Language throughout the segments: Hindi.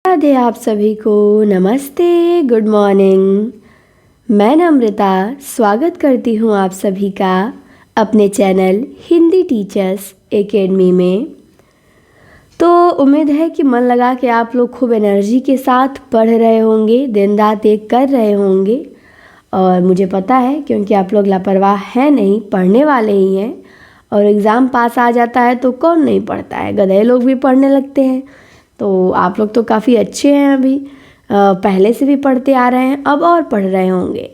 राधे आप सभी को। नमस्ते, गुड मॉर्निंग। मैं नम्रता स्वागत करती हूँ आप सभी का अपने चैनल हिंदी टीचर्स एकेडमी में। तो उम्मीद है कि मन लगा कि आप लोग खूब एनर्जी के साथ पढ़ रहे होंगे, दिन रात एक कर रहे होंगे। और मुझे पता है क्योंकि आप लोग लापरवाह हैं नहीं, पढ़ने वाले ही हैं। और एग्ज़ाम पास आ जाता है तो कौन नहीं पढ़ता है, गधे लोग भी पढ़ने लगते हैं। तो आप लोग तो काफ़ी अच्छे हैं, अभी पहले से भी पढ़ते आ रहे हैं, अब और पढ़ रहे होंगे।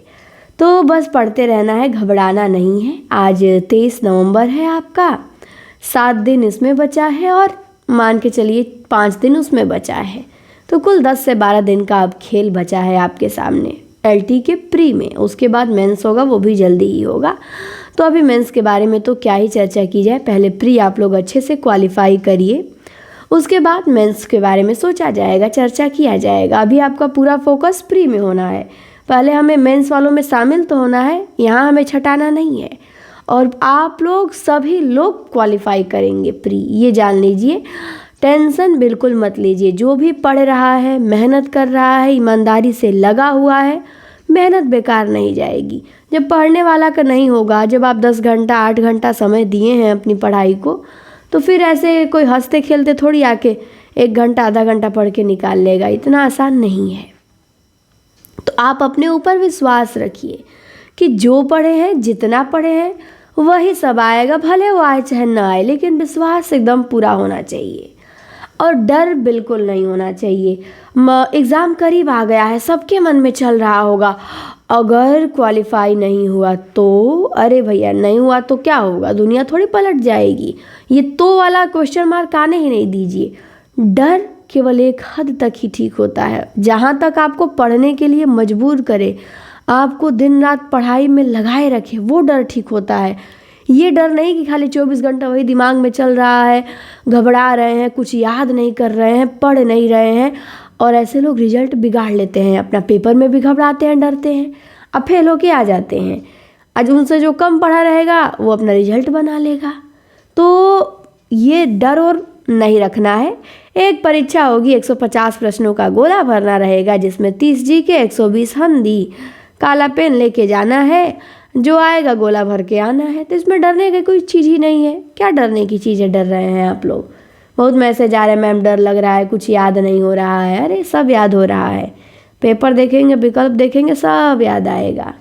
तो बस पढ़ते रहना है, घबराना नहीं है। आज 23 नवंबर है आपका, 7 दिन इसमें बचा है और मान के चलिए 5 दिन उसमें बचा है। तो कुल 10 से 12 दिन का अब खेल बचा है आपके सामने एलटी के प्री में। उसके बाद मेंस होगा, वो भी जल्दी ही होगा। तो अभी मेंस के बारे में तो क्या ही चर्चा की जाए, पहले प्री आप लोग अच्छे से क्वालिफाई करिए, उसके बाद मेंस के बारे में सोचा जाएगा, चर्चा किया जाएगा। अभी आपका पूरा फोकस प्री में होना है, पहले हमें मेंस वालों में शामिल तो होना है, यहाँ हमें छटाना नहीं है। और आप लोग सभी लोग क्वालिफाई करेंगे प्री, ये जान लीजिए। टेंशन बिल्कुल मत लीजिए, जो भी पढ़ रहा है, मेहनत कर रहा है, ईमानदारी से लगा हुआ है, मेहनत बेकार नहीं जाएगी। जब पढ़ने वाला का नहीं होगा, जब आप 10 घंटा 8 घंटा समय दिए हैं अपनी पढ़ाई को, तो फिर ऐसे कोई हंसते खेलते थोड़ी आके 1 घंटा आधा घंटा पढ़ के निकाल लेगा, इतना आसान नहीं है। तो आप अपने ऊपर विश्वास रखिए कि जो पढ़े हैं, जितना पढ़े हैं, वही सब आएगा, भले वो आए चाहे ना आए, लेकिन विश्वास एकदम पूरा होना चाहिए और डर बिल्कुल नहीं होना चाहिए। एग्ज़ाम करीब आ गया है, सबके मन में चल रहा होगा, अगर क्वालिफाई नहीं हुआ तो, अरे भैया नहीं हुआ तो क्या होगा, दुनिया थोड़ी पलट जाएगी। ये तो वाला क्वेश्चन मार्क आने ही नहीं दीजिए। डर केवल एक हद तक ही ठीक होता है, जहाँ तक आपको पढ़ने के लिए मजबूर करे, आपको दिन रात पढ़ाई में लगाए रखे, वो डर ठीक होता है। ये डर नहीं कि खाली 24 घंटा वही दिमाग में चल रहा है, घबरा रहे हैं, कुछ याद नहीं कर रहे हैं, पढ़ नहीं रहे हैं। और ऐसे लोग रिजल्ट बिगाड़ लेते हैं, अपना पेपर में भी घबराते हैं, डरते हैं, अब फेल होके आ जाते हैं। आज उनसे जो कम पढ़ा रहेगा वो अपना रिजल्ट बना लेगा। तो ये डर और नहीं रखना है। एक परीक्षा होगी, 150 प्रश्नों का गोला भरना रहेगा, जिसमें 30 जीके, 120 हिंदी। काला पेन लेके जाना है, जो आएगा गोला भर के आना है। तो इसमें डरने की कोई चीज़ ही नहीं है। क्या डरने की चीज़ है, डर रहे हैं आप लोग? बहुत मैसेज आ रहे हैं, मैम डर लग रहा है, कुछ याद नहीं हो रहा है। अरे सब याद हो रहा है, पेपर देखेंगे, विकल्प देखेंगे, सब याद आएगा।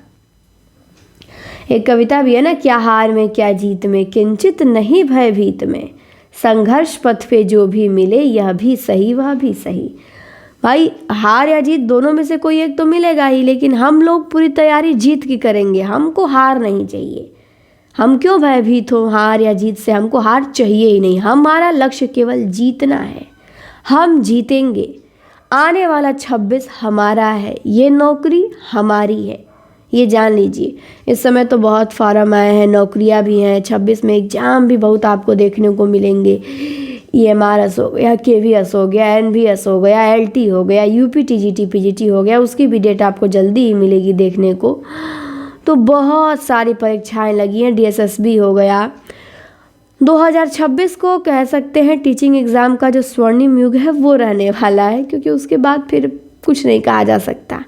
एक कविता भी है ना, क्या हार में क्या जीत में, किंचित नहीं भयभीत में, संघर्ष पथ पे जो भी मिले, यह भी सही वह भी सही। भाई हार या जीत दोनों में से कोई एक तो मिलेगा ही, लेकिन हम लोग पूरी तैयारी जीत की करेंगे, हमको हार नहीं चाहिए। हम क्यों भयभीत हो हार या जीत से, हमको हार चाहिए ही नहीं। हमारा लक्ष्य केवल जीतना है, हम जीतेंगे। आने वाला 26 हमारा है, ये नौकरी हमारी है, ये जान लीजिए। इस समय तो बहुत फार्म आए हैं, नौकरियां भी हैं, 26 में एग्जाम भी बहुत आपको देखने को मिलेंगे। EMRS हो गया, KVS हो गया, NVS हो गया, LT हो गया, UP TGT PGT हो गया, उसकी भी डेट आपको जल्दी ही मिलेगी देखने को। तो बहुत सारी परीक्षाएं लगी हैं, DSSB हो गया। 2026 को कह सकते हैं टीचिंग एग्ज़ाम का जो स्वर्णिम युग है वो रहने वाला है, क्योंकि उसके बाद फिर कुछ नहीं कहा जा सकता।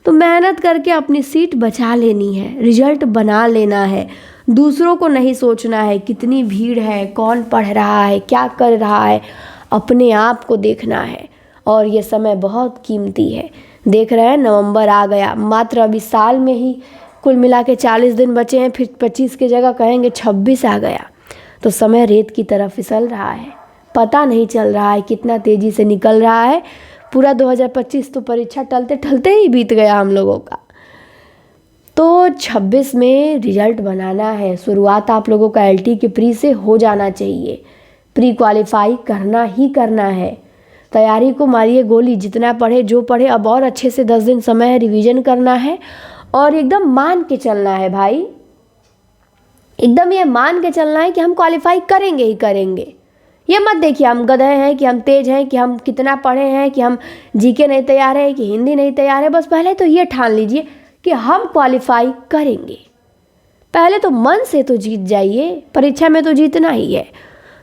तो मेहनत करके अपनी सीट बचा लेनी है, रिजल्ट बना लेना है। दूसरों को नहीं सोचना है, कितनी भीड़ है, कौन पढ़ रहा है, क्या कर रहा है, अपने आप को देखना है। और ये समय बहुत कीमती है। देख रहे हैं नवंबर आ गया, मात्र अभी साल में ही कुल मिला के 40 दिन बचे हैं, फिर 25 की जगह कहेंगे 26 आ गया। तो समय रेत की तरफ फिसल रहा है, पता नहीं चल रहा है कितना तेज़ी से निकल रहा है। पूरा 2025 तो परीक्षा टलते टलते ही बीत गया हम लोगों का। तो 26 में रिजल्ट बनाना है। शुरुआत आप लोगों का LT के प्री से हो जाना चाहिए, प्री क्वालिफाई करना ही करना है। तैयारी को मारिए गोली, जितना पढ़े जो पढ़े, अब और अच्छे से 10 दिन समय है, रिवीजन करना है और एकदम मान के चलना है भाई। एकदम ये मान के चलना है कि हम क्वालिफाई करेंगे ही करेंगे। ये मत देखिए हम गधे हैं, कि हम तेज हैं, कि हम कितना पढ़े हैं, कि हम GK नहीं तैयार है, कि हिंदी नहीं तैयार है। बस पहले तो ये ठान लीजिए कि हम क्वालिफाई करेंगे। पहले तो मन से तो जीत जाइए, परीक्षा में तो जीतना ही है।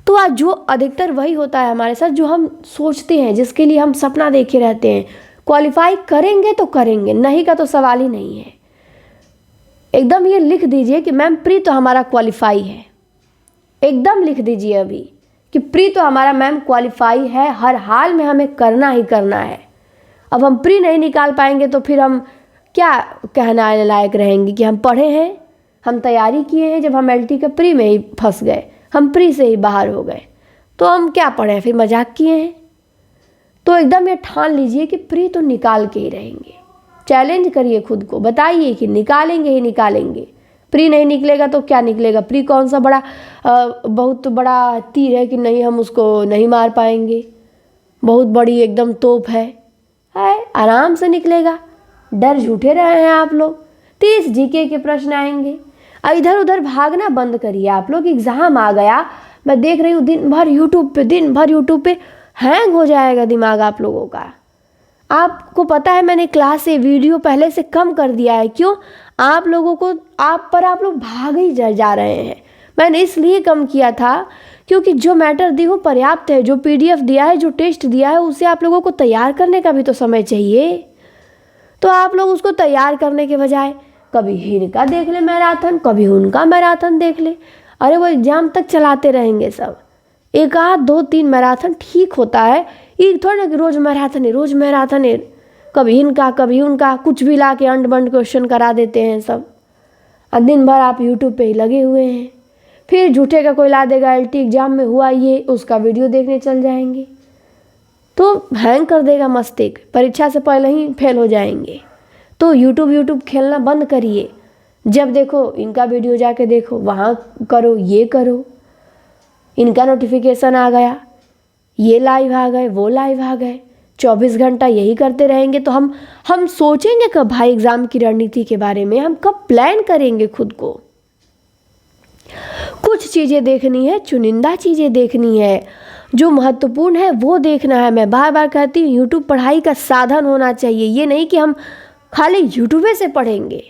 तो आज जो अधिकतर वही होता है हमारे साथ, जो हम सोचते हैं, जिसके लिए हम सपना देखे रहते हैं, क्वालिफाई करेंगे तो करेंगे, नहीं का तो सवाल ही नहीं है। एकदम ये लिख दीजिए कि मैम प्री तो हमारा क्वालिफाई है, एकदम लिख दीजिए अभी कि प्री तो हमारा मैम क्वालिफाई है, हर हाल में हमें करना ही करना है। अब हम प्री नहीं निकाल पाएंगे तो फिर हम क्या कहना लायक रहेंगे कि हम पढ़े हैं, हम तैयारी किए हैं, जब हम LT के प्री में ही फंस गए, हम प्री से ही बाहर हो गए, तो हम क्या पढ़े, फिर मजाक किए हैं। तो एकदम ये ठान लीजिए कि प्री तो निकाल के ही रहेंगे। चैलेंज करिए खुद को, बताइए कि निकालेंगे ही निकालेंगे। प्री नहीं निकलेगा तो क्या निकलेगा, प्री कौन सा बड़ा बहुत बड़ा तीर है कि नहीं हम उसको नहीं मार पाएंगे, बहुत बड़ी एकदम तोप है, आराम से निकलेगा। डर झूठे रहे हैं आप लोग। 30 GK के प्रश्न आएंगे, इधर उधर भागना बंद करिए आप लोग। एग्ज़ाम आ गया, मैं देख रही हूँ दिन भर यूट्यूब पे हैंग हो जाएगा दिमाग आप लोगों का। आपको पता है मैंने क्लास से वीडियो पहले से कम कर दिया है, क्यों? आप लोगों को आप लोग भाग ही जा रहे हैं। मैंने इसलिए कम किया था क्योंकि जो मैटर दी हूँ पर्याप्त है, जो PDF दिया है, जो टेस्ट दिया है, उसे आप लोगों को तैयार करने का भी तो समय चाहिए। तो आप लोग उसको तैयार करने के बजाय कभी इनका देख ले मैराथन, कभी उनका मैराथन देख ले। अरे वो एग्जाम तक चलाते रहेंगे सब। एक आध 2-3 मैराथन ठीक होता है, ये थोड़ा ना कि रोज़ मैराथन है, कभी इनका कभी उनका, कुछ भी ला के अंड बंड क्वेश्चन करा देते हैं सब। और दिन भर आप यूट्यूब पे ही लगे हुए हैं। फिर झूठे का कोई ला देगा LT एग्जाम में हुआ ये, उसका वीडियो देखने चल जाएंगे, तो हैंग कर देगा मस्तिष्क, परीक्षा से पहले ही फेल हो जाएंगे। तो यूट्यूब खेलना बंद करिए। जब देखो इनका वीडियो जाके देखो, वहाँ करो, ये करो, इनका नोटिफिकेशन आ गया, ये लाइव आ गए, वो लाइव आ गए, 24 घंटा यही करते रहेंगे तो हम सोचेंगे कब भाई एग्ज़ाम की रणनीति के बारे में, हम कब प्लान करेंगे खुद को। कुछ चीज़ें देखनी है, चुनिंदा चीज़ें देखनी है, जो महत्वपूर्ण है वो देखना है। मैं बार बार कहती हूँ यूट्यूब पढ़ाई का साधन होना चाहिए, ये नहीं कि हम खाली यूट्यूब से पढ़ेंगे।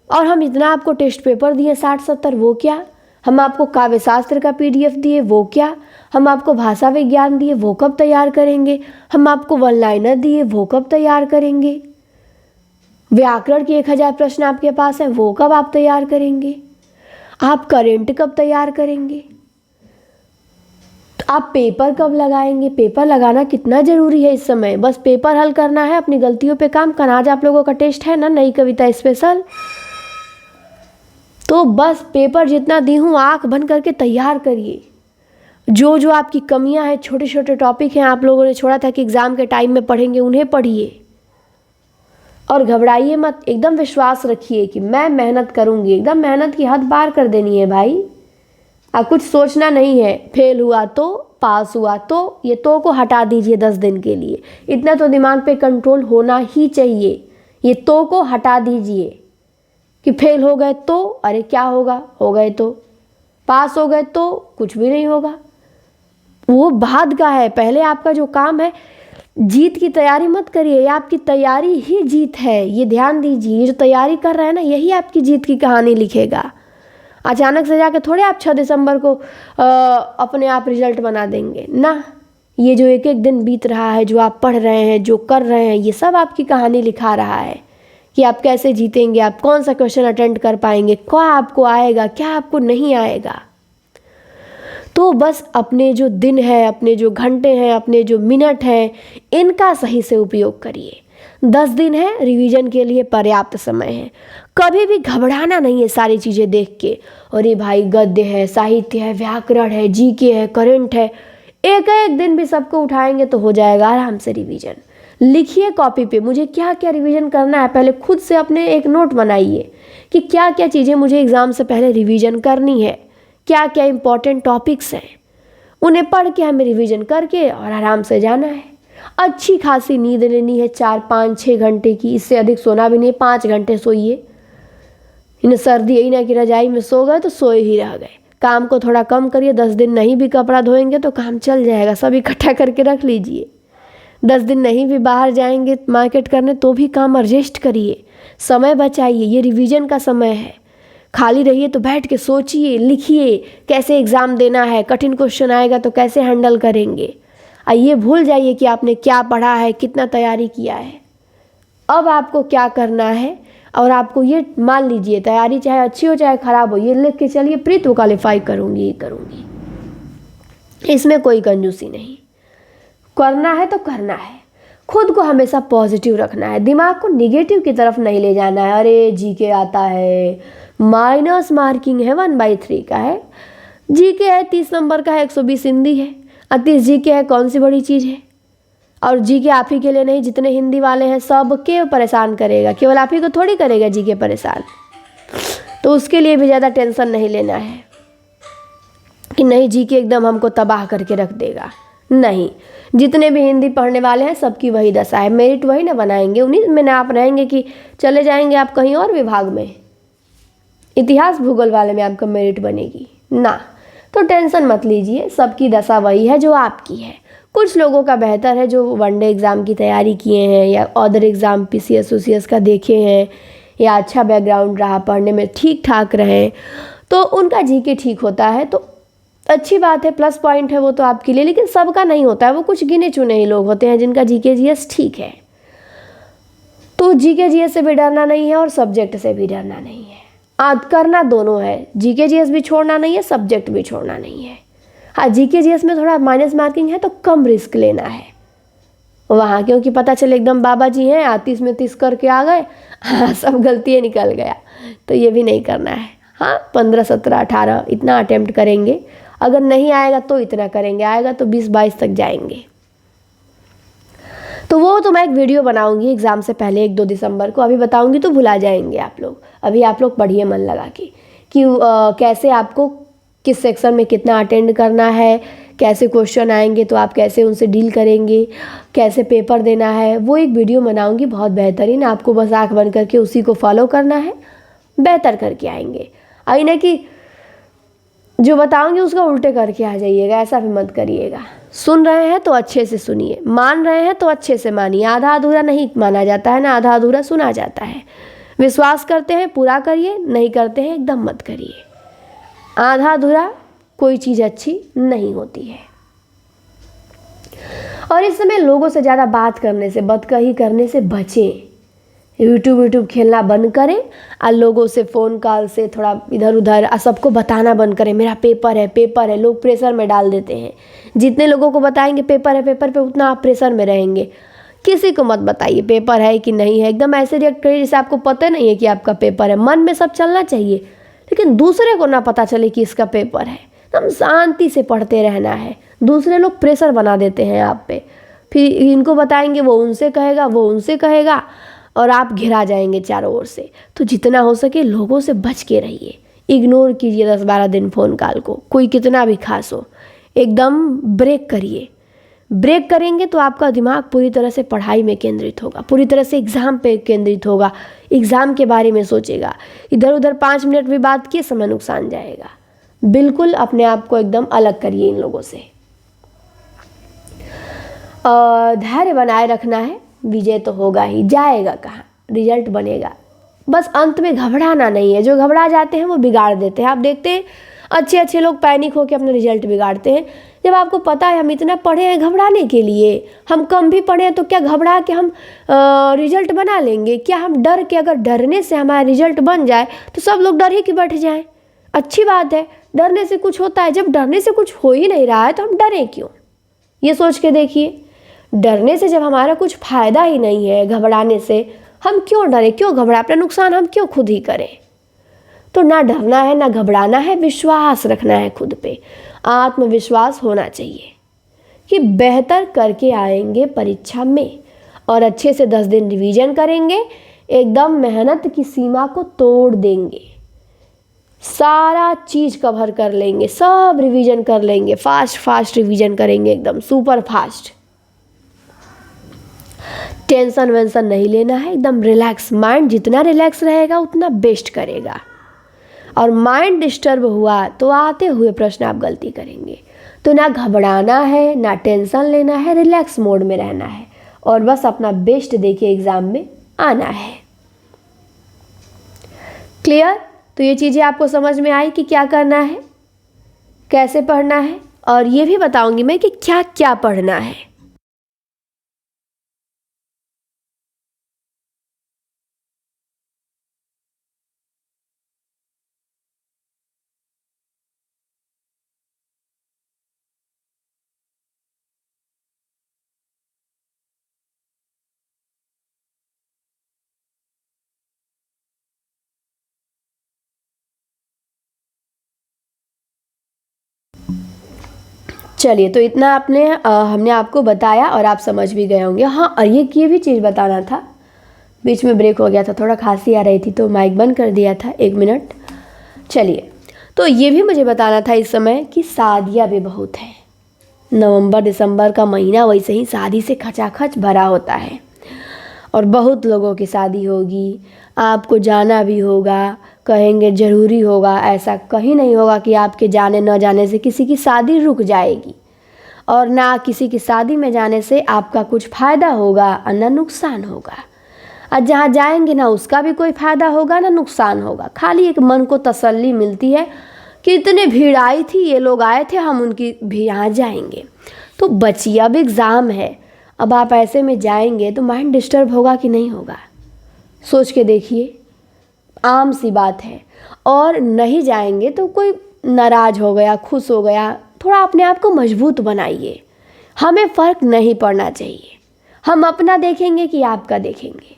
और हम इतना आपको टेस्ट पेपर दिए 60-70, वो क्या? हम आपको काव्य शास्त्र का PDF दिए, वो क्या? हम आपको भाषा विज्ञान दिए, वो कब तैयार करेंगे? हम आपको 1 लाइनर दिए, वो कब तैयार करेंगे? व्याकरण के 1000 प्रश्न आपके पास हैं, वो कब आप तैयार करेंगे? आप करेंट कब तैयार करेंगे? तो आप पेपर कब लगाएंगे? पेपर लगाना कितना ज़रूरी है इस समय। बस पेपर हल करना है, अपनी गलतियों पे काम करना। आज आप लोगों का टेस्ट है ना, नई कविता स्पेशल, तो बस पेपर जितना दी हूँ आँख बंद करके तैयार करिए। जो आपकी कमियां हैं, छोटे छोटे टॉपिक हैं आप लोगों ने छोड़ा था कि एग्ज़ाम के टाइम में पढ़ेंगे, उन्हें पढ़िए और घबराइए मत। एकदम विश्वास रखिए कि मैं मेहनत करूँगी। एकदम मेहनत की हद पार कर देनी है भाई। कुछ सोचना नहीं है, फेल हुआ तो, पास हुआ तो, ये तो को हटा दीजिए 10 दिन के लिए। इतना तो दिमाग पे कंट्रोल होना ही चाहिए। ये तो को हटा दीजिए कि फेल हो गए तो अरे क्या होगा, हो गए तो, पास हो गए तो कुछ भी नहीं होगा, वो बाद का है। पहले आपका जो काम है, जीत की तैयारी मत करिए, आपकी तैयारी ही जीत है, ये ध्यान दीजिए। ये जो तैयारी कर रहे हैं ना, यही आपकी जीत की कहानी लिखेगा। अचानक से जाके थोड़े आप 6 दिसंबर को अपने आप रिजल्ट बना देंगे ना। ये जो एक एक दिन बीत रहा है, जो आप पढ़ रहे हैं, जो कर रहे हैं, ये सब आपकी कहानी लिखा रहा है कि आप कैसे जीतेंगे, आप कौन सा क्वेश्चन अटेंड कर पाएंगे, क्या आपको आएगा, क्या आपको नहीं आएगा। तो बस अपने जो दिन है, अपने जो घंटे हैं, अपने जो मिनट हैं, इनका सही से उपयोग करिए। 10 दिन है, रिवीजन के लिए पर्याप्त समय है। कभी भी घबराना नहीं है सारी चीज़ें देख के। अरे भाई गद्य है, साहित्य है, व्याकरण है, GK है, करंट है, एक एक दिन भी सबको उठाएंगे तो हो जाएगा आराम से रिवीजन। लिखिए कॉपी पे मुझे क्या क्या रिवीजन करना है, पहले खुद से अपने एक नोट बनाइए कि क्या क्या चीज़ें मुझे एग्ज़ाम से पहले रिवीजन करनी है, क्या क्या इम्पोर्टेंट टॉपिक्स हैं, उन्हें पढ़ के हमें रिवीजन करके और आराम से जाना है। अच्छी खासी नींद लेनी है, 4, 5, 6 घंटे की, इससे अधिक सोना भी नहीं। 5 घंटे सोइए। इन सर्दी यही ना कि रजाई में सो गए तो सोए ही रह गए। काम को थोड़ा कम करिए। 10 दिन नहीं भी कपड़ा धोएंगे तो काम चल जाएगा, सब इकट्ठा करके रख लीजिए। 10 दिन नहीं भी बाहर जाएंगे मार्केट करने तो भी काम एडजस्ट करिए, समय बचाइए। ये रिवीजन का समय है। खाली रहिए तो बैठ के सोचिए, लिखिए कैसे एग्ज़ाम देना है, कठिन क्वेश्चन आएगा तो कैसे हैंडल करेंगे। ये भूल जाइए कि आपने क्या पढ़ा है, कितना तैयारी किया है। अब आपको क्या करना है, और आपको ये मान लीजिए तैयारी चाहे अच्छी हो चाहे ख़राब हो, ये लिख के चलिए प्री तो क्वालिफाई करूँगी ही करूँगी। इसमें कोई कंजूसी नहीं, करना है तो करना है। खुद को हमेशा पॉजिटिव रखना है, दिमाग को निगेटिव की तरफ नहीं ले जाना है। अरे जीके आता है, माइनस मार्किंग है 1/3 का है, जीके है 30 नंबर का है, 120 हिंदी है, 30 जीके है, कौन सी बड़ी चीज़ है। और जीके आप ही के लिए नहीं, जितने हिंदी वाले हैं सबके परेशान करेगा, केवल आप ही को थोड़ी करेगा जीके परेशान। तो उसके लिए भी ज़्यादा टेंशन नहीं लेना है कि नहीं जीके एकदम हमको तबाह करके रख देगा। नहीं, जितने भी हिंदी पढ़ने वाले हैं सबकी वही दशा है, मेरिट वही ना बनाएंगे, उन्हीं में ना आप रहेंगे कि चले जाएंगे आप कहीं और विभाग में, इतिहास भूगोल वाले में आपका मेरिट बनेगी ना। तो टेंशन मत लीजिए, सबकी दशा वही है जो आपकी है। कुछ लोगों का बेहतर है जो वनडे एग्ज़ाम की तैयारी किए हैं या अदर एग्ज़ाम पीसीएस यूसीएस का देखे हैं, या अच्छा बैकग्राउंड रहा, पढ़ने में ठीक ठाक रहे, तो उनका जीके ठीक होता है, तो अच्छी बात है, प्लस पॉइंट है वो तो आपके लिए। लेकिन सबका नहीं होता है, वो कुछ गिने चुने ही लोग होते हैं जिनका जीके जीएस ठीक है। तो जीके जीएस से भी डरना नहीं है और सब्जेक्ट से भी डरना नहीं है। करना दोनों है, जीके जीएस भी छोड़ना नहीं है, सब्जेक्ट भी छोड़ना नहीं है। हाँ, जीके जीएस में थोड़ा माइनस मार्किंग है तो कम रिस्क लेना है वहाँ, क्योंकि पता चले एकदम बाबा जी हैं 30 में 30 करके आ गए, हाँ सब गलतियाँ निकल गया, तो ये भी नहीं करना है। हाँ, 15 17 18 इतना अटेम्प्ट करेंगे, अगर नहीं आएगा तो इतना करेंगे, आएगा तो 20-22 तक जाएंगे। तो वो तो मैं एक वीडियो बनाऊंगी एग्ज़ाम से पहले 1-2 दिसंबर को, अभी बताऊंगी तो भुला जाएंगे आप लोग। अभी आप लोग पढ़िए मन लगा के कि कैसे आपको किस सेक्शन में कितना अटेंड करना है, कैसे क्वेश्चन आएंगे तो आप कैसे उनसे डील करेंगे, कैसे पेपर देना है, वो एक वीडियो बनाऊंगी बहुत बेहतरीन। आपको बस आँख बंद करके उसी को फॉलो करना है, बेहतर करके आएंगे। आई ना कि जो बताऊंगी उसका उल्टे करके आ जाइएगा, ऐसा भी मत करिएगा। सुन रहे हैं तो अच्छे से सुनिए, मान रहे हैं तो अच्छे से मानिए, आधा अधूरा नहीं माना जाता है ना, आधा अधूरा सुना जाता है। विश्वास करते हैं पूरा करिए, नहीं करते हैं एकदम मत करिए। आधा अधूरा कोई चीज़ अच्छी नहीं होती है। और इस समय लोगों से ज़्यादा बात करने से, बदकही करने से बचें। यूट्यूब खेलना बंद करें और लोगों से फ़ोन कॉल से थोड़ा इधर उधर सबको बताना बंद करें मेरा पेपर है, पेपर है। लोग प्रेशर में डाल देते हैं, जितने लोगों को बताएंगे पेपर है पेपर पे, उतना आप प्रेशर में रहेंगे। किसी को मत बताइए पेपर है कि नहीं है, एकदम ऐसे रिएक्ट करिए जैसे आपको पता नहीं है कि आपका पेपर है। मन में सब चलना चाहिए, लेकिन दूसरे को ना पता चले कि इसका पेपर है। एकदम शांति से पढ़ते रहना है। दूसरे लोग प्रेशर बना देते हैं आप पे, फिर इनको बताएंगे वो उनसे कहेगा, वो उनसे कहेगा, और आप घिरा जाएंगे चारों ओर से। तो जितना हो सके लोगों से बच के रहिए, इग्नोर कीजिए 10-12 दिन फ़ोन कॉल को, कोई कितना भी खास हो। एकदम ब्रेक करिए। ब्रेक करेंगे तो आपका दिमाग पूरी तरह से पढ़ाई में केंद्रित होगा, पूरी तरह से एग्ज़ाम पे केंद्रित होगा, एग्ज़ाम के बारे में सोचेगा। इधर उधर 5 मिनट भी बात किए समय नुकसान जाएगा। बिल्कुल अपने आप को एकदम अलग करिए इन लोगों से। धैर्य बनाए रखना है, विजय तो होगा ही, जाएगा कहाँ, रिजल्ट बनेगा। बस अंत में घबराना नहीं है, जो घबरा जाते हैं वो बिगाड़ देते हैं। आप देखते हैं अच्छे अच्छे लोग पैनिक होकर अपना रिजल्ट बिगाड़ते हैं। जब आपको पता है हम इतना पढ़े हैं घबराने के लिए, हम कम भी पढ़े हैं तो क्या घबरा के हम रिजल्ट बना लेंगे? क्या हम डर के, अगर डरने से हमारा रिजल्ट बन जाए तो सब लोग डर ही के बैठ जाएं? अच्छी बात है, डरने से कुछ होता है। जब डरने से कुछ हो ही नहीं रहा है तो हम डरें क्यों? ये सोच के देखिए, डरने से जब हमारा कुछ फ़ायदा ही नहीं है, घबराने से हम क्यों डरें, क्यों घबराएं? अपना नुकसान हम क्यों खुद ही करें? तो ना डरना है ना घबराना है, विश्वास रखना है खुद पे, आत्मविश्वास होना चाहिए कि बेहतर करके आएंगे परीक्षा में, और अच्छे से 10 दिन रिवीजन करेंगे, एकदम मेहनत की सीमा को तोड़ देंगे, सारा चीज़ कवर कर लेंगे, सब रिवीजन कर लेंगे, फास्ट रिवीजन करेंगे, एकदम सुपर फास्ट। टेंशन वेंशन नहीं लेना है, एकदम रिलैक्स। माइंड जितना रिलैक्स रहेगा उतना बेस्ट करेगा। और माइंड डिस्टर्ब हुआ तो आते हुए प्रश्न आप गलती करेंगे। तो ना घबराना है ना टेंशन लेना है, रिलैक्स मोड में रहना है और बस अपना बेस्ट देके एग्ज़ाम में आना है। क्लियर? तो ये चीज़ें आपको समझ में आई कि क्या करना है, कैसे पढ़ना है, और ये भी बताऊंगी मैं कि क्या क्या पढ़ना है। चलिए, तो इतना हमने आपको बताया और आप समझ भी गए होंगे। हाँ, और ये भी चीज़ बताना था, बीच में ब्रेक हो गया था, थोड़ा खांसी आ रही थी तो माइक बंद कर दिया था, 1 मिनट। चलिए, तो ये भी मुझे बताना था इस समय कि शादियाँ भी बहुत हैं। नवंबर दिसंबर का महीना वैसे ही शादी से खचाखच भरा होता है और बहुत लोगों की शादी होगी, आपको जाना भी होगा, कहेंगे ज़रूरी होगा, ऐसा कहीं नहीं होगा कि आपके जाने न जाने से किसी की शादी रुक जाएगी, और ना किसी की शादी में जाने से आपका कुछ फ़ायदा होगा और ना नुकसान होगा। और जहाँ जाएंगे ना उसका भी कोई फ़ायदा होगा ना नुकसान होगा, खाली एक मन को तसल्ली मिलती है कि इतने भीड़ आई थी, ये लोग आए थे, हम उनकी भी यहाँ जाएंगे। तो बच्चिए, अब एग्ज़ाम है, अब आप ऐसे में जाएंगे तो माइंड डिस्टर्ब होगा कि नहीं होगा? सोच के देखिए, आम सी बात है। और नहीं जाएंगे तो कोई नाराज़ हो गया, खुश हो गया, थोड़ा अपने आप को मजबूत बनाइए। हमें फ़र्क नहीं पड़ना चाहिए, हम अपना देखेंगे कि आपका देखेंगे।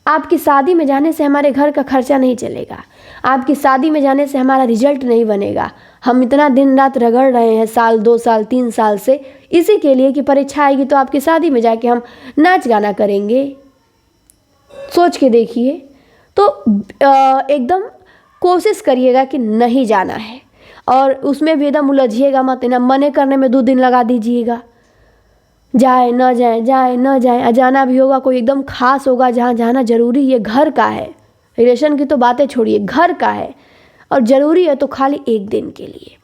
आपकी शादी में जाने से हमारे घर का खर्चा नहीं चलेगा, आपकी शादी में जाने से हमारा रिजल्ट नहीं बनेगा। हम इतना दिन रात रगड़ रहे हैं, साल 2 साल 3 साल से, इसी के लिए कि परीक्षा आएगी तो आपकी शादी में जाके हम नाच गाना करेंगे। सोच के देखिए। तो एकदम कोशिश करिएगा कि नहीं जाना है, और उसमें भी एकदम उलझिएगा मत, ना मने करने में 2 दिन लगा दीजिएगा। जाए न जाए, जाए न जाए, जाना भी होगा कोई एकदम खास होगा जहाँ जाना ज़रूरी, ये घर का है, रिलेशन की तो बातें छोड़िए, घर का है और ज़रूरी है तो खाली 1 दिन के लिए,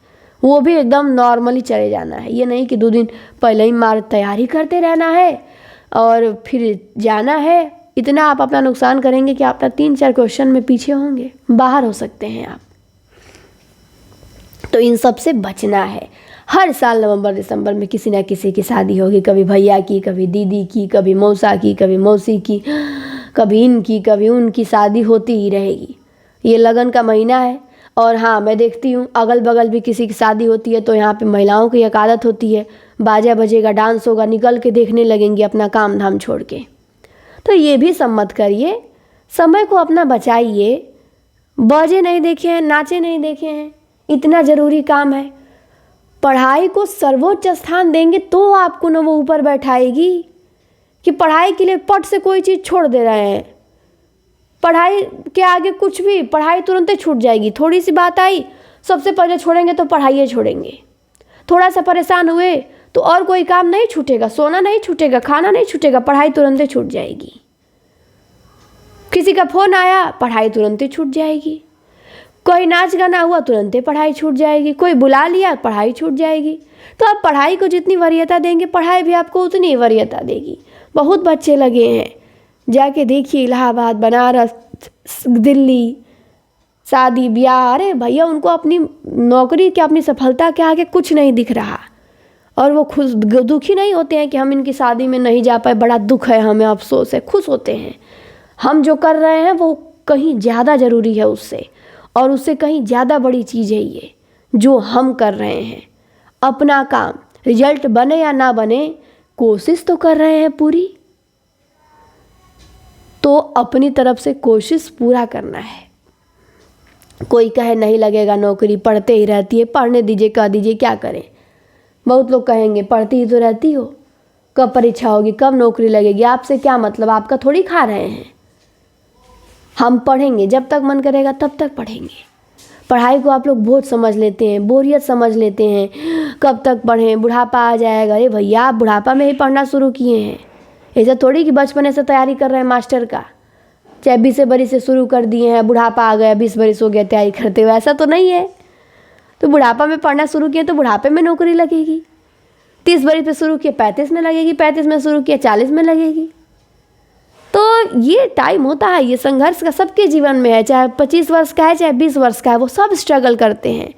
वो भी एकदम नॉर्मली चले जाना है। ये नहीं कि 2 दिन पहले ही मार तैयारी करते रहना है और फिर जाना है। इतना आप अपना नुकसान करेंगे कि आप 3-4 क्वेश्चन में पीछे होंगे, बाहर हो सकते हैं आप। तो इन सब से बचना है। हर साल नवंबर दिसंबर में किसी ना किसी की शादी होगी, कभी भैया की, कभी दीदी की, कभी मौसा की, कभी मौसी की, कभी इनकी, कभी उनकी शादी होती ही रहेगी। ये लगन का महीना है। और हाँ, मैं देखती हूँ अगल बगल भी किसी की शादी होती है तो यहाँ पे महिलाओं की एक आदत होती है, बाजा बजेगा, डांस होगा, निकल के देखने लगेंगी अपना काम धाम छोड़ के। तो ये भी सब मत करिए, समय को अपना बचाइए। बाजे नहीं देखे हैं, नाचे नहीं देखे हैं, इतना ज़रूरी काम है। पढ़ाई को सर्वोच्च स्थान देंगे तो आपको न वो ऊपर बैठाएगी कि पढ़ाई के लिए पट से कोई चीज़ छोड़ दे रहे हैं। पढ़ाई के आगे कुछ भी, पढ़ाई तुरंत ही छूट जाएगी। थोड़ी सी बात आई, सबसे पहले छोड़ेंगे तो पढ़ाई छोड़ेंगे। थोड़ा सा परेशान हुए तो और कोई काम नहीं छूटेगा, सोना नहीं छूटेगा, खाना नहीं छूटेगा, पढ़ाई तुरंत ही छूट जाएगी। किसी का फ़ोन आया, पढ़ाई तुरंत ही छूट जाएगी। कोई नाच गाना हुआ, तुरंत ही पढ़ाई छूट जाएगी। कोई बुला लिया, पढ़ाई छूट जाएगी। तो आप पढ़ाई को जितनी वरीयता देंगे, पढ़ाई भी आपको उतनी वरीयता देगी। बहुत बच्चे लगे हैं, जाके देखिए इलाहाबाद, बनारस, दिल्ली, शादी ब्याह। अरे भैया, उनको अपनी नौकरी के, अपनी सफलता के आगे कुछ नहीं दिख रहा, और वो खुश दुखी नहीं होते हैं कि हम इनकी शादी में नहीं जा पाए, बड़ा दुख है, हमें अफसोस है। खुश होते हैं। हम जो कर रहे हैं वो कहीं ज़्यादा ज़रूरी है उससे, और उससे कहीं ज़्यादा बड़ी चीज़ है ये जो हम कर रहे हैं। अपना काम, रिजल्ट बने या ना बने, कोशिश तो कर रहे हैं पूरी, तो अपनी तरफ से कोशिश पूरा करना है। कोई कहे नहीं लगेगा नौकरी, पढ़ते ही रहती है, पढ़ने दीजिए, कह दीजिए, क्या करें। बहुत लोग कहेंगे पढ़ती ही तो रहती हो, कब परीक्षा होगी, कब नौकरी लगेगी, आपसे क्या मतलब, आपका थोड़ी खा रहे हैं। हम पढ़ेंगे, जब तक मन करेगा तब तक पढ़ेंगे। पढ़ाई को आप लोग बोझ समझ लेते हैं, बोरियत समझ लेते हैं, कब तक पढ़ें, बुढ़ापा आ जाएगा। अरे भैया, आप बुढ़ापा में ही पढ़ना शुरू किए हैं, ऐसा थोड़ी कि बचपन से तैयारी कर रहे हैं मास्टर का, चाहे 20 बरस से शुरू कर दिए हैं, बुढ़ापा आ गया, 20 बरस हो गया तैयारी करते हुए, ऐसा तो नहीं है। तो बुढ़ापा में पढ़ना शुरू किए तो बुढ़ापे में नौकरी लगेगी। 30 बरस पे शुरू किए 35 में लगेगी, 35 में शुरू किए 40 में लगेगी। तो ये टाइम होता है, ये संघर्ष का सबके जीवन में है, चाहे 25 वर्ष का है चाहे 20 वर्ष का है, वो सब स्ट्रगल करते हैं।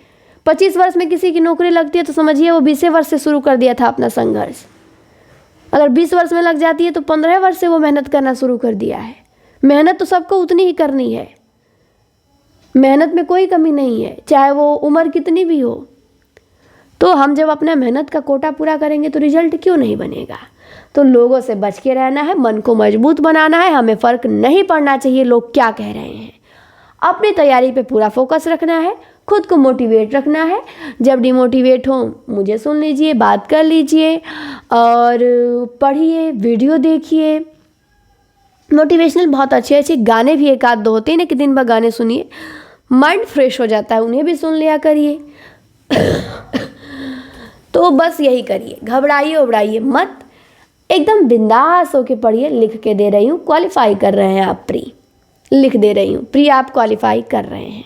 25 वर्ष में किसी की नौकरी लगती है तो समझिए वो 20 वर्ष से शुरू कर दिया था अपना संघर्ष। अगर 20 वर्ष में लग जाती है तो 15 वर्ष से वो मेहनत करना शुरू कर दिया है। मेहनत तो सबको उतनी ही करनी है, मेहनत में कोई कमी नहीं है, चाहे वो उम्र कितनी भी हो। तो हम जब अपना मेहनत का कोटा पूरा करेंगे तो रिजल्ट क्यों नहीं बनेगा। तो लोगों से बच के रहना है, मन को मजबूत बनाना है, हमें फ़र्क नहीं पड़ना चाहिए लोग क्या कह रहे हैं। अपनी तैयारी पे पूरा फोकस रखना है, खुद को मोटिवेट रखना है। जब डिमोटिवेट हो मुझे सुन लीजिए, बात कर लीजिए और पढ़िए, वीडियो देखिए। मोटिवेशनल बहुत अच्छे अच्छे गाने भी एक आध दो होते हैं ना कि दिन भर गाने सुनिए, माइंड फ्रेश हो जाता है, उन्हें भी सुन लिया करिए। तो बस यही करिए, घबराइए उबराइए मत, एकदम बिंदास होके पढ़िए। लिख के दे रही हूँ, क्वालिफाई कर रहे हैं आप प्री, लिख दे रही हूँ प्री आप क्वालिफाई कर रहे हैं।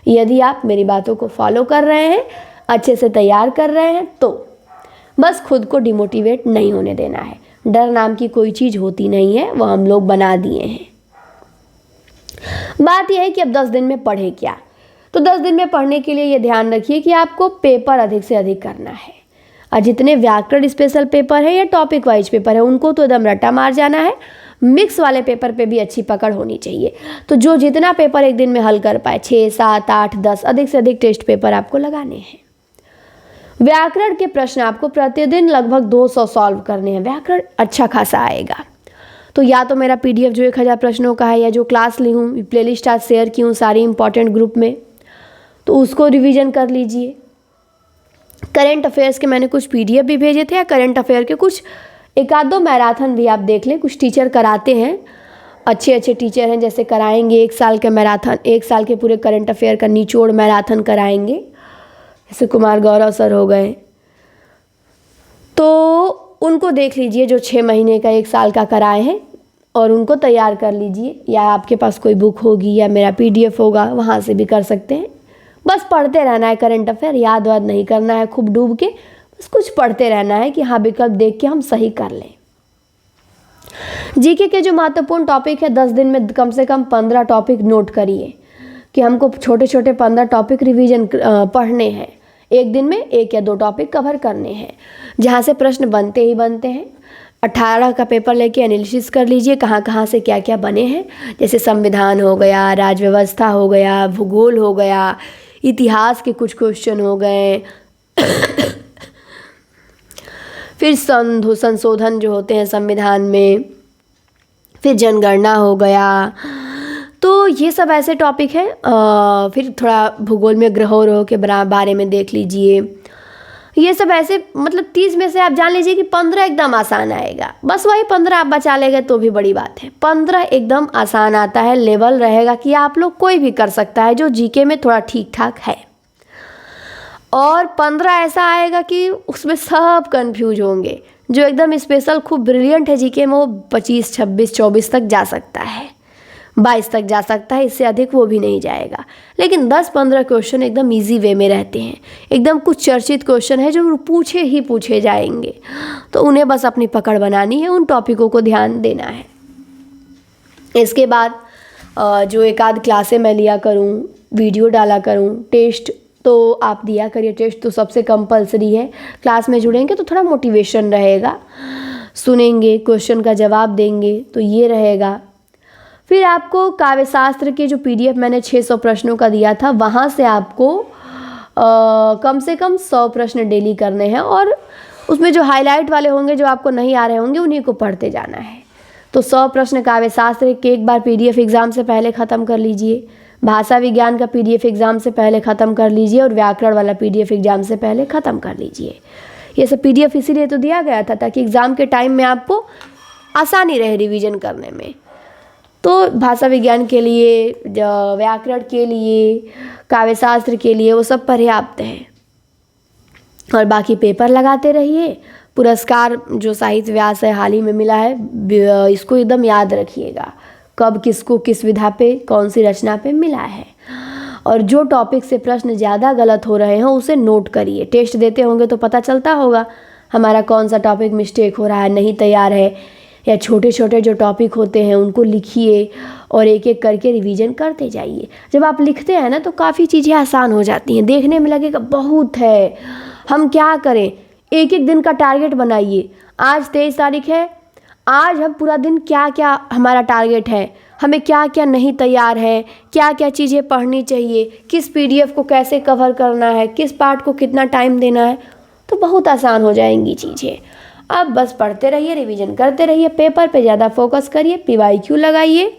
यदि आप मेरी बातों को फॉलो कर रहे हैं, अच्छे से तैयार कर रहे हैं, तो बस खुद को डिमोटिवेट नहीं होने देना है। डर नाम की कोई चीज़ होती नहीं है, वो हम लोग बना दिए हैं। बात यह है कि अब 10 दिन में पढ़े क्या। तो 10 दिन में पढ़ने के लिए ये ध्यान रखिए कि आपको पेपर अधिक से अधिक करना है। और जितने व्याकरण स्पेशल पेपर है या टॉपिक वाइज पेपर है उनको तो एकदम रट्टा मार जाना है। मिक्स वाले पेपर पे भी अच्छी पकड़ होनी चाहिए। तो जो जितना पेपर एक दिन में हल कर पाए, 6, 7, 8, 10 अधिक से अधिक टेस्ट पेपर आपको लगाने हैं। व्याकरण के प्रश्न आपको प्रतिदिन लगभग 200 सॉल्व करने हैं। व्याकरण अच्छा खासा आएगा। तो या तो मेरा PDF जो 1000 प्रश्नों का है, या जो क्लास ली हूँ, प्लेलिस्ट आज शेयर की हूँ सारी इंपॉर्टेंट ग्रुप में, तो उसको रिवीजन कर लीजिए। करंट अफेयर्स के मैंने कुछ PDF भी भेजे थे, या करंट अफेयर के कुछ एक आध दो मैराथन भी आप देख लें। कुछ टीचर कराते हैं, अच्छे अच्छे टीचर हैं, जैसे कराएंगे 1 साल के मैराथन, 1 साल के पूरे करंट अफेयर का निचोड़ मैराथन कराएंगे, जैसे कुमार गौरव सर हो गए। तो उनको देख लीजिए जो 6 महीने का 1 साल का कराए हैं, और उनको तैयार कर लीजिए। या आपके पास कोई बुक होगी या मेरा PDF होगा, वहाँ से भी कर सकते हैं। बस पढ़ते रहना है करंट अफेयर, याद वाद नहीं करना है खूब डूब के, बस कुछ पढ़ते रहना है कि हाँ विकल्प देख के हम सही कर लें। जीके के जो महत्वपूर्ण टॉपिक है 10 दिन में कम से कम 15 टॉपिक नोट करिए कि हमको छोटे छोटे 15 टॉपिक रिवीजन पढ़ने हैं। एक दिन में 1 या 2 टॉपिक कवर करने हैं, जहाँ से प्रश्न बनते ही बनते हैं। 18 का पेपर लेके एनालिसिस कर लीजिए कहाँ कहाँ से क्या क्या बने हैं। जैसे संविधान हो गया, राज्य व्यवस्था हो गया, भूगोल हो गया, इतिहास के कुछ क्वेश्चन हो गए, फिर संशोधन जो होते हैं संविधान में, फिर जनगणना हो गया। तो ये सब ऐसे टॉपिक हैं। फिर थोड़ा भूगोल में ग्रहों के बारे में देख लीजिए। ये सब ऐसे, मतलब 30 में से आप जान लीजिए कि 15 एकदम आसान आएगा। बस वही 15 आप बचा लेंगे तो भी बड़ी बात है। 15 एकदम आसान आता है, लेवल रहेगा कि आप लोग कोई भी कर सकता है जो जीके में थोड़ा ठीक ठाक है। और 15 ऐसा आएगा कि उसमें सब कंफ्यूज होंगे। जो एकदम स्पेशल खूब ब्रिलियंट है जीके में वो 25, 26, 24 तक जा सकता है, 22 तक जा सकता है, इससे अधिक वो भी नहीं जाएगा। लेकिन 10-15 क्वेश्चन एकदम इजी वे में रहते हैं, एकदम कुछ चर्चित क्वेश्चन है जो पूछे ही पूछे जाएंगे। तो उन्हें बस अपनी पकड़ बनानी है, उन टॉपिकों को ध्यान देना है। इसके बाद जो एक आध क्लासें मैं लिया करूँ, वीडियो डाला करूँ, टेस्ट तो आप दिया करिए। टेस्ट तो सबसे कंपलसरी है। क्लास में जुड़ेंगे तो थोड़ा मोटिवेशन रहेगा, सुनेंगे, क्वेश्चन का जवाब देंगे, तो ये रहेगा। फिर आपको काव्य शास्त्र के जो PDF मैंने 600 प्रश्नों का दिया था, वहाँ से आपको कम से कम 100 प्रश्न डेली करने हैं। और उसमें जो हाईलाइट वाले होंगे, जो आपको नहीं आ रहे होंगे, उन्हीं को पढ़ते जाना है। तो 100 प्रश्न काव्य शास्त्र के एक बार PDF एग्ज़ाम से पहले ख़त्म कर लीजिए। भाषा विज्ञान का PDF एग्ज़ाम से पहले ख़त्म कर लीजिए, और व्याकरण वाला PDF एग्ज़ाम से पहले ख़त्म कर लीजिए। ये सब PDF इसीलिए तो दिया गया था ताकि एग्ज़ाम के टाइम में आपको आसानी रहे रिवीजन करने में। तो भाषा विज्ञान के लिए, व्याकरण के लिए, काव्य शास्त्र के लिए वो सब पर्याप्त है। और बाकी पेपर लगाते रहिए। पुरस्कार जो साहित्य व्यास है हाल ही में मिला है, इसको एकदम याद रखिएगा, कब किसको किस विधा पे कौन सी रचना पे मिला है। और जो टॉपिक से प्रश्न ज़्यादा गलत हो रहे हैं उसे नोट करिए। टेस्ट देते होंगे तो पता चलता होगा हमारा कौन सा टॉपिक मिस्टेक हो रहा है, नहीं तैयार है, या छोटे छोटे जो टॉपिक होते हैं उनको लिखिए और एक एक करके रिवीजन करते जाइए। जब आप लिखते हैं ना तो काफ़ी चीज़ें आसान हो जाती हैं, देखने में लगेगा बहुत है, हम क्या करें। एक एक दिन का टारगेट बनाइए। आज 23 तारीख है, आज हम पूरा दिन क्या क्या हमारा टारगेट है, हमें क्या क्या नहीं तैयार है, क्या क्या चीज़ें पढ़नी चाहिए, किस पीडीएफ को कैसे कवर करना है, किस पार्ट को कितना टाइम देना है, तो बहुत आसान हो जाएंगी चीज़ें। अब बस पढ़ते रहिए, रिवीजन करते रहिए, पेपर पे ज़्यादा फोकस करिए, पीवाईक्यू लगाइए,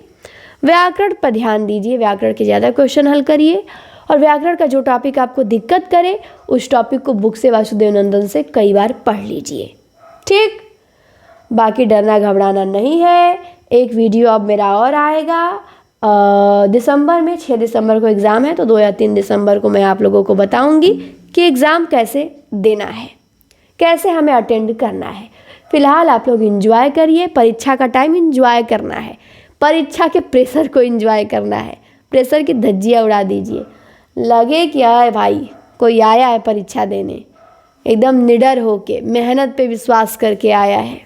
व्याकरण पर ध्यान दीजिए, व्याकरण के ज़्यादा क्वेश्चन हल करिए और व्याकरण का जो टॉपिक आपको दिक्कत करे उस टॉपिक को बुक से वासुदेव नंदन से कई बार पढ़ लीजिए। ठीक, बाकी डरना घबराना नहीं है। एक वीडियो अब मेरा और आएगा दिसंबर में, 6 दिसंबर को एग्ज़ाम है, तो 2 या 3 दिसंबर को मैं आप लोगों को बताऊंगी कि एग्ज़ाम कैसे देना है, कैसे हमें अटेंड करना है। फ़िलहाल आप लोग एंजॉय करिए, परीक्षा का टाइम एंजॉय करना है, परीक्षा के प्रेशर को एंजॉय करना है, प्रेशर की धज्जियाँ उड़ा दीजिए। लगे क्या है भाई, कोई आया है परीक्षा देने, एकदम निडर होके मेहनत पे विश्वास करके आया है,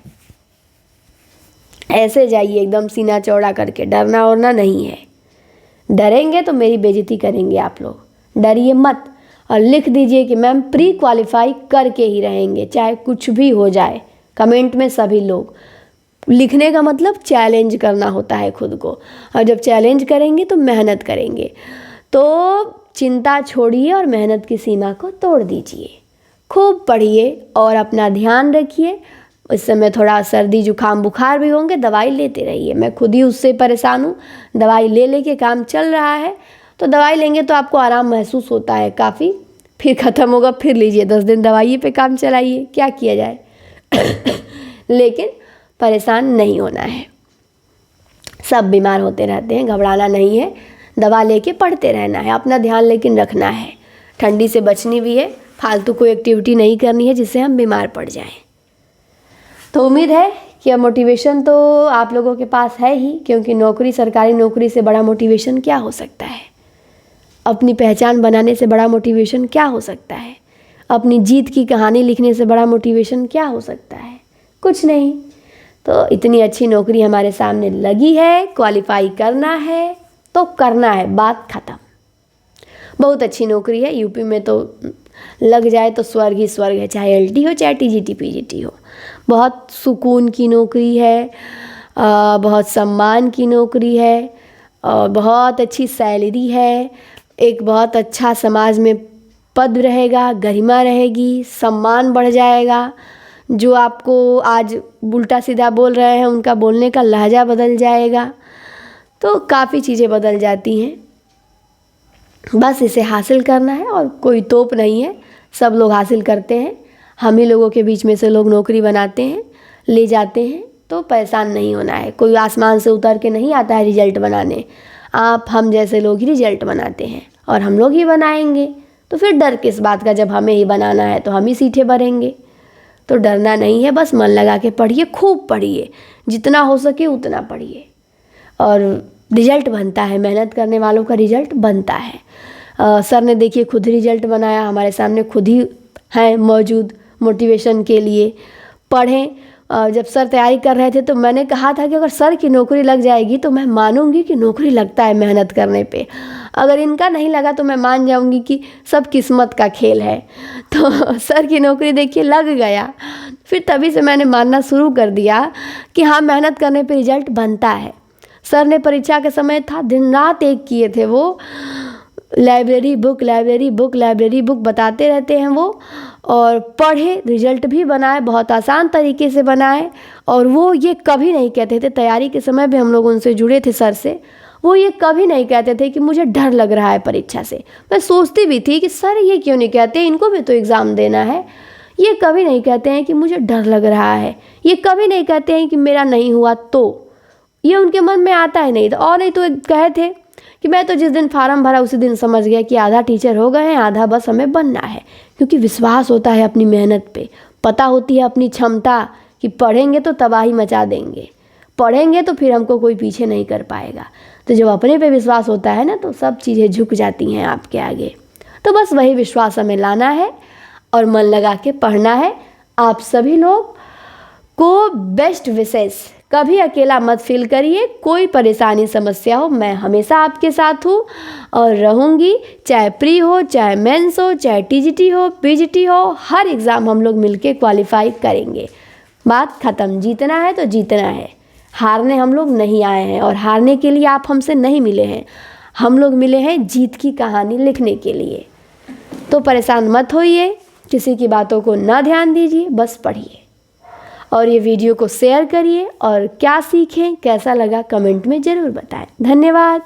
ऐसे जाइए एकदम सीना चौड़ा करके, डरना वरना नहीं है। डरेंगे तो मेरी बेइज्जती करेंगे आप लोग, डरिए मत। और लिख दीजिए कि मैम प्री क्वालिफाई करके ही रहेंगे, चाहे कुछ भी हो जाए। कमेंट में सभी लोग, लिखने का मतलब चैलेंज करना होता है खुद को, और जब चैलेंज करेंगे तो मेहनत करेंगे। तो चिंता छोड़िए और मेहनत की सीमा को तोड़ दीजिए, खूब पढ़िए और अपना ध्यान रखिए। इस समय थोड़ा सर्दी जुकाम बुखार भी होंगे, दवाई लेते रहिए। मैं खुद ही उससे परेशान हूँ, दवाई ले लेके काम चल रहा है। तो दवाई लेंगे तो आपको आराम महसूस होता है काफ़ी, फिर ख़त्म होगा फिर लीजिए, 10 दिन दवाई पे काम चलाइए, क्या किया जाए। लेकिन परेशान नहीं होना है, सब बीमार होते रहते हैं, घबराना नहीं है, दवा लेके पढ़ते रहना है, अपना ध्यान लेकिन रखना है। ठंडी से बचनी भी है, फालतू कोई एक्टिविटी नहीं करनी है जिससे हम बीमार पड़ जाएं। तो उम्मीद है कि अब मोटिवेशन तो आप लोगों के पास है ही, क्योंकि नौकरी, सरकारी नौकरी से बड़ा मोटिवेशन क्या हो सकता है। अपनी पहचान बनाने से बड़ा मोटिवेशन क्या हो सकता है। अपनी जीत की कहानी लिखने से बड़ा मोटिवेशन क्या हो सकता है, कुछ नहीं। तो इतनी अच्छी नौकरी हमारे सामने लगी है, क्वालिफाई करना है तो करना है, बात ख़त्म। बहुत अच्छी नौकरी है, यूपी में तो लग जाए तो स्वर्ग ही स्वर्ग है, चाहे एलटी हो चाहे टीजीटी पीजीटी हो। बहुत सुकून की नौकरी है, बहुत सम्मान की नौकरी है और बहुत अच्छी सैलरी है। एक बहुत अच्छा समाज में पद रहेगा, गरिमा रहेगी, सम्मान बढ़ जाएगा। जो आपको आज उल्टा सीधा बोल रहे हैं उनका बोलने का लहजा बदल जाएगा। तो काफ़ी चीज़ें बदल जाती हैं, बस इसे हासिल करना है और कोई तोप नहीं है, सब लोग हासिल करते हैं। हम ही लोगों के बीच में से लोग नौकरी बनाते हैं, ले जाते हैं। तो परेशान नहीं होना है, कोई आसमान से उतर के नहीं आता है रिजल्ट बनाने, आप हम जैसे लोग ही रिजल्ट बनाते हैं और हम लोग ही बनाएंगे। तो फिर डर किस बात का, जब हमें ही बनाना है तो हम ही सीटें भरेंगे। तो डरना नहीं है, बस मन लगा के पढ़िए, खूब पढ़िए, जितना हो सके उतना पढ़िए और रिजल्ट बनता है, मेहनत करने वालों का रिजल्ट बनता है। सर ने देखिए खुद रिजल्ट बनाया, हमारे सामने खुद ही हैं मौजूद मोटिवेशन के लिए। पढ़ें। जब सर तैयारी कर रहे थे तो मैंने कहा था कि अगर सर की नौकरी लग जाएगी तो मैं मानूंगी कि नौकरी लगता है मेहनत करने पे। अगर इनका नहीं लगा तो मैं मान जाऊंगी कि सब किस्मत का खेल है। तो सर की नौकरी देखिए लग गया, फिर तभी से मैंने मानना शुरू कर दिया कि हाँ, मेहनत करने पे रिजल्ट बनता है। सर ने परीक्षा के समय था दिन रात एक किए थे, वो लाइब्रेरी बुक बताते रहते हैं वो, और पढ़े, रिजल्ट भी बनाए, बहुत आसान तरीके से बनाए। और वो ये कभी नहीं कहते थे, तैयारी के समय भी हम लोग उनसे जुड़े थे सर से, वो ये कभी नहीं कहते थे कि मुझे डर लग रहा है परीक्षा से। मैं सोचती भी थी कि सर ये क्यों नहीं कहते, इनको भी तो एग्ज़ाम देना है। ये कभी नहीं कहते हैं कि मुझे डर लग रहा है, ये कभी नहीं कहते हैं कि मेरा नहीं हुआ तो, ये उनके मन में आता ही नहीं था। और नहीं तो कहे थे कि मैं तो जिस दिन फार्म भरा उसी दिन समझ गया कि आधा टीचर हो गए हैं, आधा बस हमें बनना है। क्योंकि विश्वास होता है अपनी मेहनत पे, पता होती है अपनी क्षमता कि पढ़ेंगे तो तबाही मचा देंगे, पढ़ेंगे तो फिर हमको कोई पीछे नहीं कर पाएगा। तो जब अपने पे विश्वास होता है ना तो सब चीज़ें झुक जाती हैं आपके आगे। तो बस वही विश्वास हमें लाना है और मन लगा के पढ़ना है। आप सभी लोग को बेस्ट विशेष कभी अकेला मत फील करिए। कोई परेशानी समस्या हो, मैं हमेशा आपके साथ हूँ और रहूँगी। चाहे प्री हो, चाहे मेंस हो, चाहे टीजीटी हो, पीजीटी हो, हर एग्ज़ाम हम लोग मिलके क्वालिफाई करेंगे। बात ख़त्म। जीतना है तो जीतना है, हारने हम लोग नहीं आए हैं और हारने के लिए आप हमसे नहीं मिले हैं। हम लोग मिले हैं जीत की कहानी लिखने के लिए। तो परेशान मत होइए, किसी की बातों को ना ध्यान दीजिए, बस पढ़िए और ये वीडियो को शेयर करिए और क्या सीखें, कैसा लगा कमेंट में ज़रूर बताएं। धन्यवाद।